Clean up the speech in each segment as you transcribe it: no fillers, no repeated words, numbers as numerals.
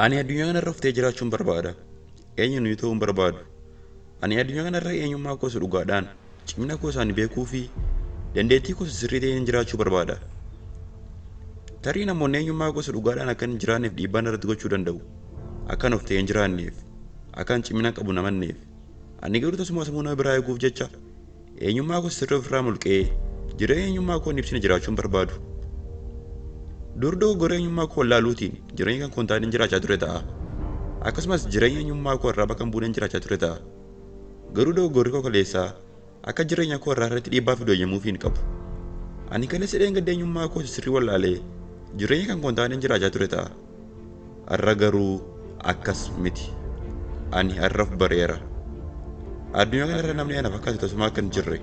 Ani addunyaa kanarra uftee jiraachuun barbaada. Eenyu nuyi ta'uun barbaadu. Ani addunyaa kanarra eenyummaa koo dhugaadhaan cimina koo isaanii beekuu fi dandeettii koo sirrii ta'een jiraachuu barbaada. Tarii namoonni eenyummaa koo dhugaadhaan akka hin jiraanneef dhiibbaan irratti gochuu danda'u. Akkan uftee hin jiraanneef, akkan cimina qabu namanneef. Ani garuu tasuma sammuu nama biraa eeguuf jecha eenyummaa koo sirrii ofirraa mulqee jireenya eenyummaa koo hin ibsine jiraachuun barbaadu. Dur dogoggora eenyummaa koo wallaaluutiin jireenya kan kontaatiin jiraachaa ture ta'a. Akkasumas jireenya eenyummaa koo irraa bakka buuneen jiraachaa ture ta'a. Garuu dogoggorri koo kaleessaa akka jireenya koo irraa irratti dhiibbaa fiduu eeyyamuuf hin qabu. Ani kaleessa dheengadda eenyummaa koo sirrii wallaalee jireenya kan kontaatiin jiraachaa ture ta'a. Har'a garuu akkas miti. Ani har'aaf bareera. Addunyaa kanarra namni anaaf akkas tasuma akka hin jirre.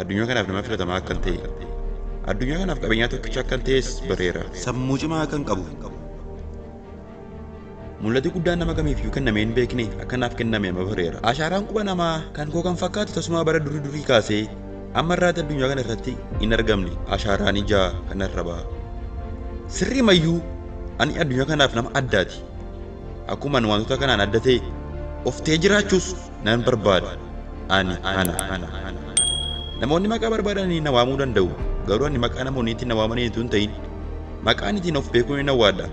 Addunyaa kanaaf nama filatamaa akka hin ta'e. Addunyaa kanaaf qabeenyaa tokkicha akka hin ta'es bareera. Sammuu cimaa akka hin qabu. Mul'ati guddaan nama kamiifuu kennamee hin beekne akkanaaf kenname amma bareera. Ashaaraan quba namaa kan koo kan fakkaatu tasuma bara durii kaasee amma irraatti addunyaa kana irratti hin argamne. Ashaaraan ijaa kanarra ba'a. Sirrii mayyuu ani addunyaa kanaaf nama addaati. Akkuma wantoota kanaan adda ta'e oftee jiraachuus nan barbaada. Ani ana. Namoonni maqaa barbaadanii na waamuu danda'u. Garuu ani maqaa namoonni ittiin na waamanii hin ta'in maqaan ittiin of beekuu hin hawwaadha.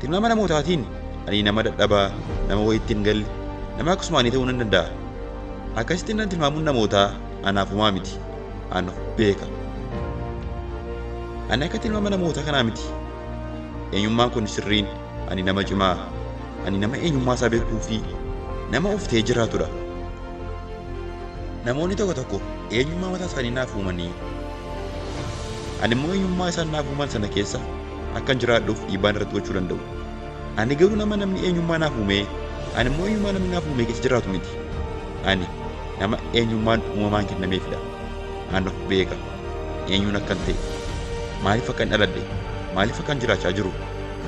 Tilmaama namootaatiin ani nama dadhabaa, nama wayittiin galle, nama akkasumaan ta'uu nan danda'a. Akkasittiin nan tilmaamuun namootaa anaafumaa miti. Ani of beeka. Ani akka tilmaama namoota kanaa miti. Eenyummaan kun sirriin ani nama cimaa, ani nama eenyummaa isaa beekuu fi nama oftee jiraatudha. Namoonni tokko eenyummaa mataa isaanii naaf uumanii ani immoo eenyummaa isaan naaf uuman sana keessa akkan jiraadhuuf dhiibbaan irratti gochuu danda'u. Ani garuu namni eenyummaa naaf uume, ani immoo eenyummaa namni naaf uume keessa jiraatu miti. Ani nama eenyummaan uumamaan kennameefidha. Ani of beeka. Eenyuun akkan ta'e, maaliif akkan dhaladhe, maaliif akkan jiraachaa jiru,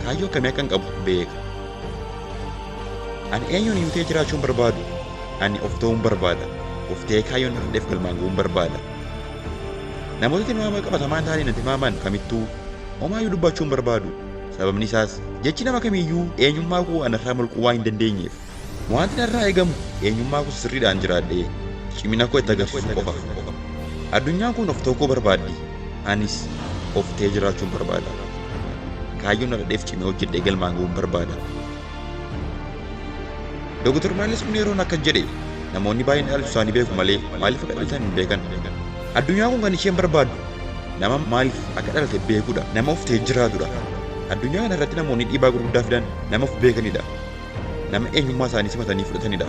kaayyoo akkamii akkan qabu beeka. Ani eenyuun hin ta'e jiraachuun barbaadu. Ani of ta'uun barbaada. Of ta'ee kaayyoon irratti galmaan ga'uun barbaada. Namoota tilmaama qabatamaan ta'anii natti tilmaaman kamittuu homaayyuu dubbachuun barbaadu. Sababni isaas jechi nama kamiiyyuu eenyummaa koo anarraa mulquu waan hin dandeenyeef. Wanti narraa eegamu eenyummaa koo sirriidhaan jiraadhee cimina koo itti agarsiisuu qofa. Addunyaan kun of ta'uu koo barbaaddi. Anis of ta'ee jiraachuun barbaada. Kaayyoon dhaladheef cimee hojjedhee galmaan ga'uun barbaada. Dr. Maales Muneeroon akka jedhe namoonni baay'een dhalachuu isaanii beeku malee maaliif akka dhalatan hin beekan. Addunyaan kun kan isheen barbaadu nama maaliif akka dhalate beekudha. Nama of ta'ee jiraatudha. Addunyaa kana irratti namoonni dhiibbaa gurguddaa fidan nama of beekanidha. Nama eenyummaa isaanii simatanii fudhatanidha.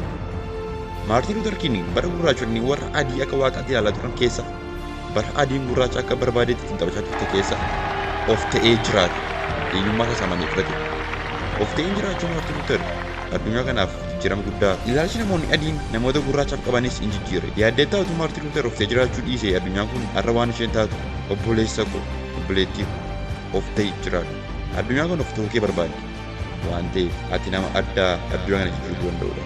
Maartiin Luuter Kiing bara gurraachonni warra adii akka waaqaatti ilaalaa turan keessa bara adiin gurraacha akka barbaadetti ittiin taphachaa turte keessa of ta'ee jiraate. Eenyummaa isaa amanee fudhate. Of ta'ee jiraachuun Maartiin Luuter addunyaa kanaaf jijjiirama guddaa. Ilaalchi namoonni adiin namoota gurraachaaf qabanis hin jijjiire. Yaaddeettaa utuu Maartiin Luuter of ta'ee jiraachuu dhiisee addunyaan kun har'a waan isheen taatu obboleessa koo obboleettii of ta'ee jiraatu. Addunyaa kun of ta'uu kee barbaaddi waan ta'eef ati nama addaa addunyaa kana jijjiiruu danda'udha.